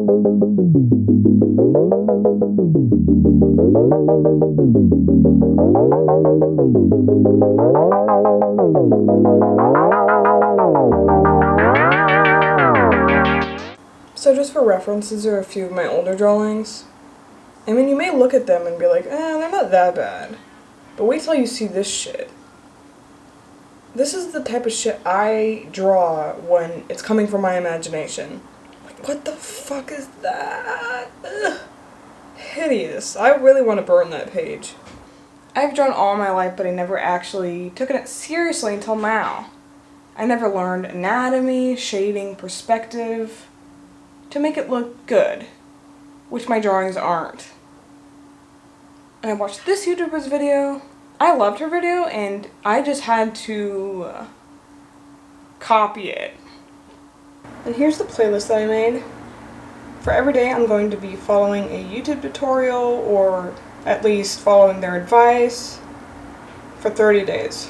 So just for reference, these are a few of my older drawings. I mean, you may look at them and be like, they're not that bad. But wait till you see this shit. This is the type of shit I draw when it's coming from my imagination. Like, what the fuck is that? Ugh. Hideous. I really want to burn that page. I've drawn all my life, but I never actually took it seriously until now. I never learned anatomy, shading, perspective, to make it look good, which my drawings aren't. And I watched this YouTuber's video. I loved her video, and I just had to copy it. And here's the playlist that I made. For every day, I'm going to be following a YouTube tutorial, or at least following their advice, for 30 days.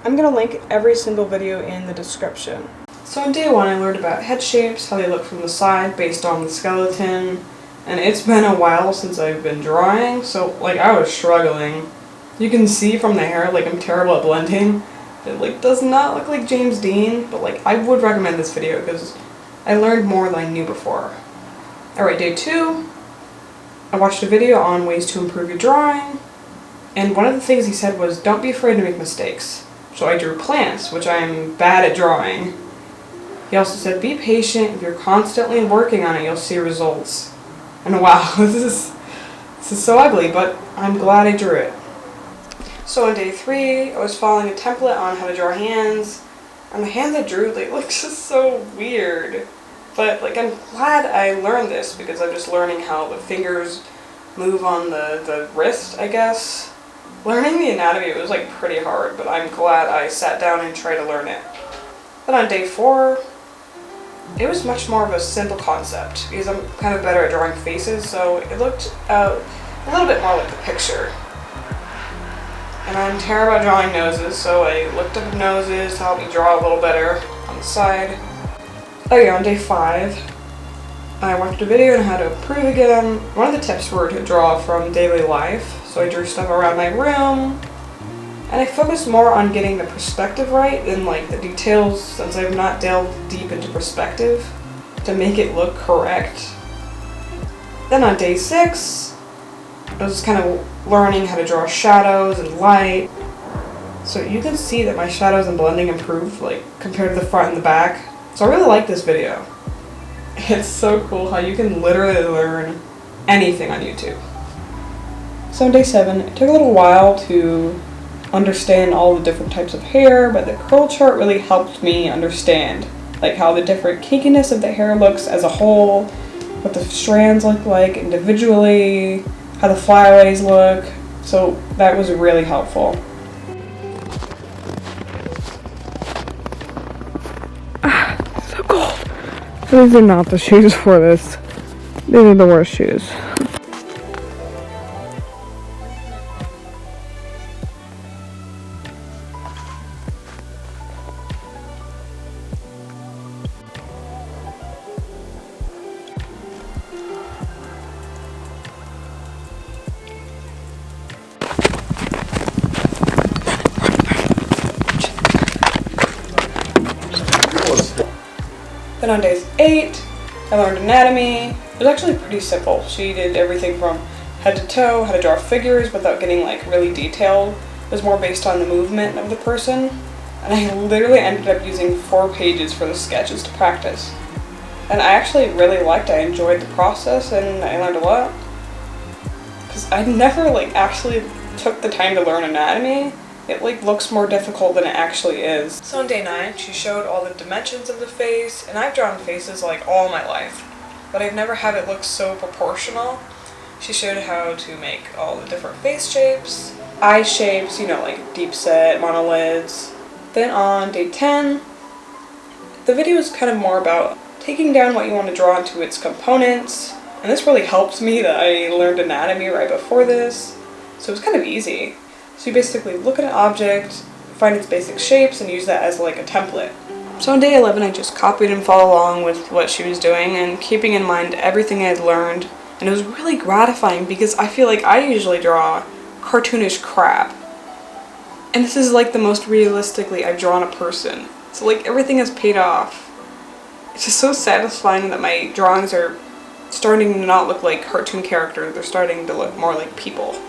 I'm going to link every single video in the description. So on day 1, I learned about head shapes, how they look from the side based on the skeleton, and it's been a while since I've been drawing, so like I was struggling. You can see from the hair, like I'm terrible at blending. It like does not look like James Dean, but like I would recommend this video because I learned more than I knew before. Alright, day 2, I watched a video on ways to improve your drawing, and one of the things he said was don't be afraid to make mistakes. So I drew plants, which I'm bad at drawing. He also said, be patient, if you're constantly working on it, you'll see results. And wow, this is so ugly, but I'm glad I drew it. So on day 3, I was following a template on how to draw hands, and the hands I drew, they look just so weird. But like, I'm glad I learned this, because I'm just learning how the fingers move on the wrist, I guess. Learning the anatomy was like pretty hard, but I'm glad I sat down and tried to learn it. Then on day 4, it was much more of a simple concept because I'm kind of better at drawing faces, so it looked a little bit more like the picture. And I'm terrible at drawing noses, so I looked up noses to help me draw a little better on the side. Okay, on day 5, I watched a video on how to improve again. One of the tips were to draw from daily life, so I drew stuff around my room. And I focused more on getting the perspective right than like the details, since I've not delved deep into perspective to make it look correct. Then on day 6, I was kind of learning how to draw shadows and light. So you can see that my shadows and blending improved like compared to the front and the back. So I really like this video. It's so cool how you can literally learn anything on YouTube. So on day 7, it took a little while to understand all the different types of hair, but the curl chart really helped me understand like how the different kinkiness of the hair looks as a whole, what the strands look like individually, how the flyaways look, so that was really helpful. So cold. These are not the shoes for this. These are the worst shoes. Then on days 8, I learned anatomy. It was actually pretty simple. She did everything from head to toe, how to draw figures without getting like really detailed. It was more based on the movement of the person. And I literally ended up using 4 pages for the sketches to practice. And I actually really liked it. I enjoyed the process and I learned a lot. Because I never like actually took the time to learn anatomy. It like looks more difficult than it actually is. So on day 9, she showed all the dimensions of the face, and I've drawn faces like all my life, but I've never had it look so proportional. She showed how to make all the different face shapes, eye shapes, you know, like deep set, monolids. Then on day 10, the video is kind of more about taking down what you want to draw into its components, and this really helped me that I learned anatomy right before this, so it was kind of easy. So you basically look at an object, find its basic shapes, and use that as like a template. So on day 11 I just copied and followed along with what she was doing and keeping in mind everything I had learned, and it was really gratifying because I feel like I usually draw cartoonish crap. And this is like the most realistically I've drawn a person. So like everything has paid off. It's just so satisfying that my drawings are starting to not look like cartoon characters, they're starting to look more like people.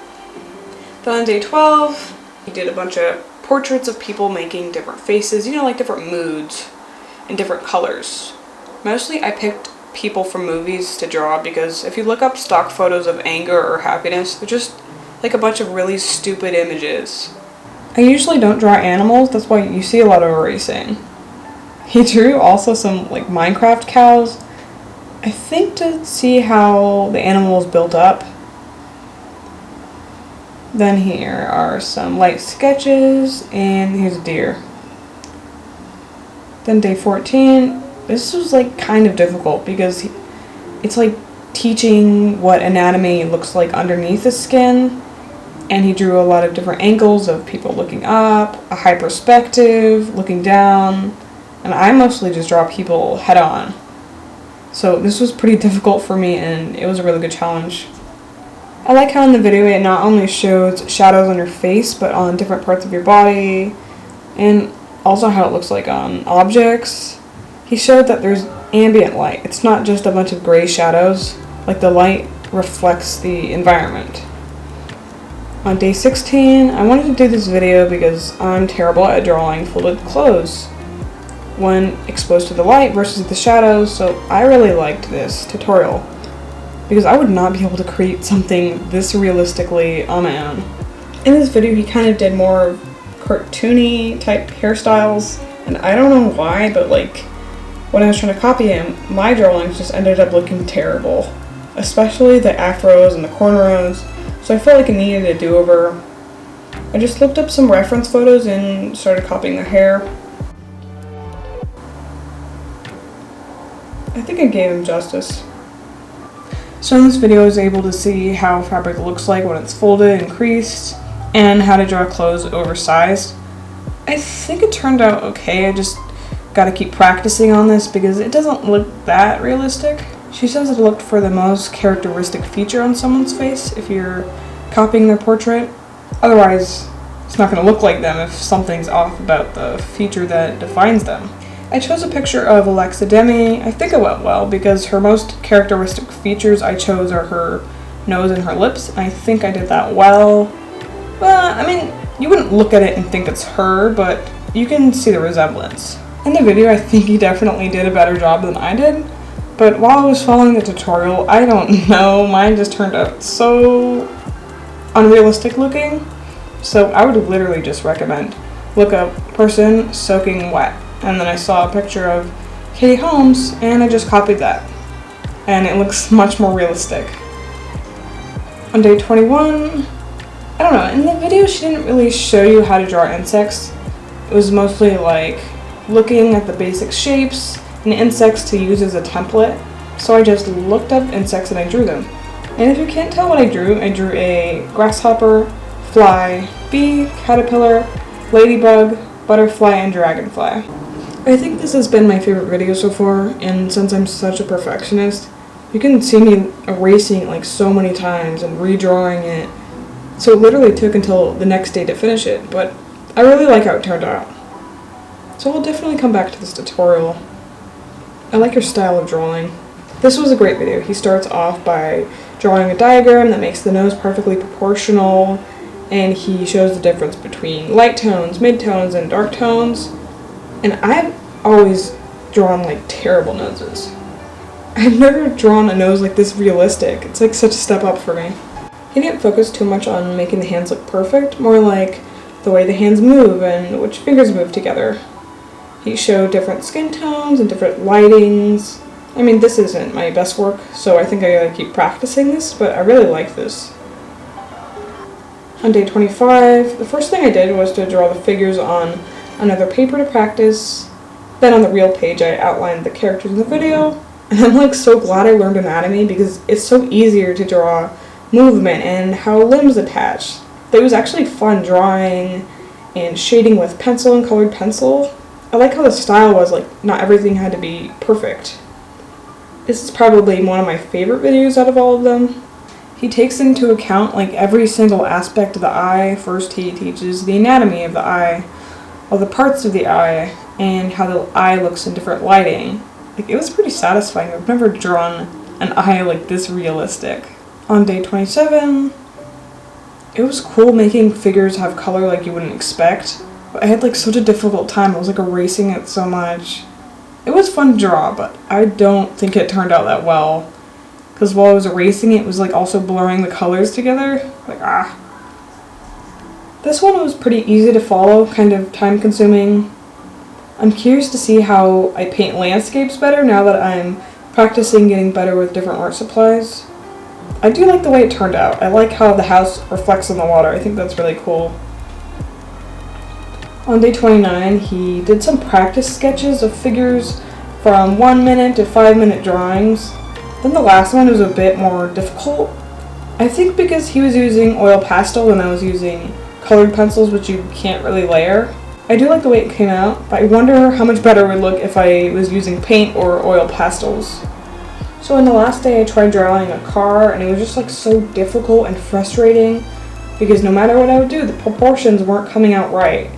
Then on day 12, he did a bunch of portraits of people making different faces, you know, like different moods and different colors. Mostly I picked people from movies to draw because if you look up stock photos of anger or happiness, they're just like a bunch of really stupid images. I usually don't draw animals, that's why you see a lot of erasing. He drew also some like Minecraft cows, I think to see how the animal is built up. Then here are some light sketches, and here's a deer. Then day 14, this was like kind of difficult because it's like teaching what anatomy looks like underneath the skin, and he drew a lot of different angles of people looking up, a high perspective, looking down, and I mostly just draw people head on. So this was pretty difficult for me, and it was a really good challenge. I like how in the video it not only shows shadows on your face, but on different parts of your body, and also how it looks like on objects. He showed that there's ambient light. It's not just a bunch of gray shadows, like the light reflects the environment. On day 16, I wanted to do this video because I'm terrible at drawing folded clothes when exposed to the light versus the shadows, so I really liked this tutorial because I would not be able to create something this realistically on my own. In this video he kind of did more cartoony type hairstyles, and I don't know why, but like when I was trying to copy him, my drawings just ended up looking terrible, especially the afros and the cornrows, so I felt like it needed a do-over. I just looked up some reference photos and started copying their hair. I think I gave him justice. So in this video I was able to see how fabric looks like when it's folded and creased, and how to draw clothes oversized. I think it turned out okay, I just gotta keep practicing on this because it doesn't look that realistic. She says it looked for the most characteristic feature on someone's face if you're copying their portrait. Otherwise, it's not gonna look like them if something's off about the feature that defines them. I chose a picture of Alexa Demi. I think it went well because her most characteristic features I chose are her nose and her lips, and I think I did that well. Well, I mean, you wouldn't look at it and think it's her, but you can see the resemblance. In the video, I think he definitely did a better job than I did, but while I was following the tutorial, I don't know, mine just turned out so unrealistic looking. So I would literally just recommend look up person soaking wet. And then I saw a picture of Katie Holmes, and I just copied that. And it looks much more realistic. On day 21, I don't know, in the video she didn't really show you how to draw insects. It was mostly like looking at the basic shapes and insects to use as a template. So I just looked up insects and I drew them. And if you can't tell what I drew a grasshopper, fly, bee, caterpillar, ladybug, butterfly, and dragonfly. I think this has been my favorite video so far, and since I'm such a perfectionist, you can see me erasing it like so many times and redrawing it. So it literally took until the next day to finish it, but I really like how it turned out. So I'll definitely come back to this tutorial. I like your style of drawing. This was a great video. He starts off by drawing a diagram that makes the nose perfectly proportional, and he shows the difference between light tones, midtones, and dark tones. And I've always drawn like terrible noses. I've never drawn a nose like this realistic. It's like such a step up for me. He didn't focus too much on making the hands look perfect, more like the way the hands move and which fingers move together. He showed different skin tones and different lightings. I mean, this isn't my best work, so I think I gotta keep practicing this, but I really like this. On day 25, the first thing I did was to draw the figures on another paper to practice. Then on the real page I outlined the characters in the video, and I'm like so glad I learned anatomy because it's so easier to draw movement and how limbs attach. But it was actually fun drawing and shading with pencil and colored pencil. I like how the style was, like, not everything had to be perfect. This is probably one of my favorite videos out of all of them. He takes into account, like, every single aspect of the eye. First, he teaches the anatomy of the eye, all the parts of the eye, and how the eye looks in different lighting. Like, it was pretty satisfying. I've never drawn an eye like this realistic. On day 27, it was cool making figures have color like you wouldn't expect. But I had like such a difficult time. I was like erasing it so much. It was fun to draw, but I don't think it turned out that well. Because while I was erasing it, was like also blurring the colors together. Like, ah. This one was pretty easy to follow, kind of time consuming. I'm curious to see how I paint landscapes better now that I'm practicing getting better with different art supplies. I do like the way it turned out. I like how the house reflects on the water. I think that's really cool. On day 29, he did some practice sketches of figures from 1 minute to 5 minute drawings. Then the last one was a bit more difficult. I think because he was using oil pastel and I was using colored pencils, which you can't really layer. I do like the way it came out, but I wonder how much better it would look if I was using paint or oil pastels. So in the last day I tried drawing a car, and it was just like so difficult and frustrating because no matter what I would do, the proportions weren't coming out right.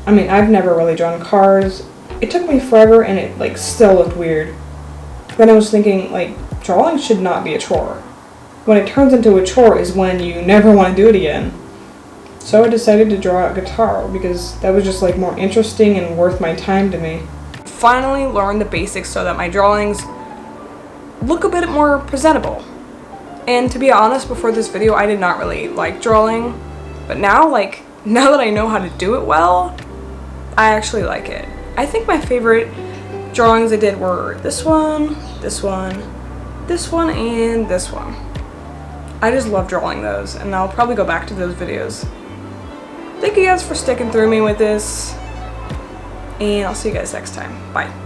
I mean, I've never really drawn cars. It took me forever and it like still looked weird. Then I was thinking, like, drawing should not be a chore. When it turns into a chore is when you never want to do it again. So I decided to draw a guitar because that was just like more interesting and worth my time to me. Finally learned the basics so that my drawings look a bit more presentable. And to be honest, before this video I did not really like drawing, but now that I know how to do it well, I actually like it. I think my favorite drawings I did were this one, this one, this one, and this one. I just love drawing those, and I'll probably go back to those videos. Thank you guys for sticking through me with this, and I'll see you guys next time. Bye.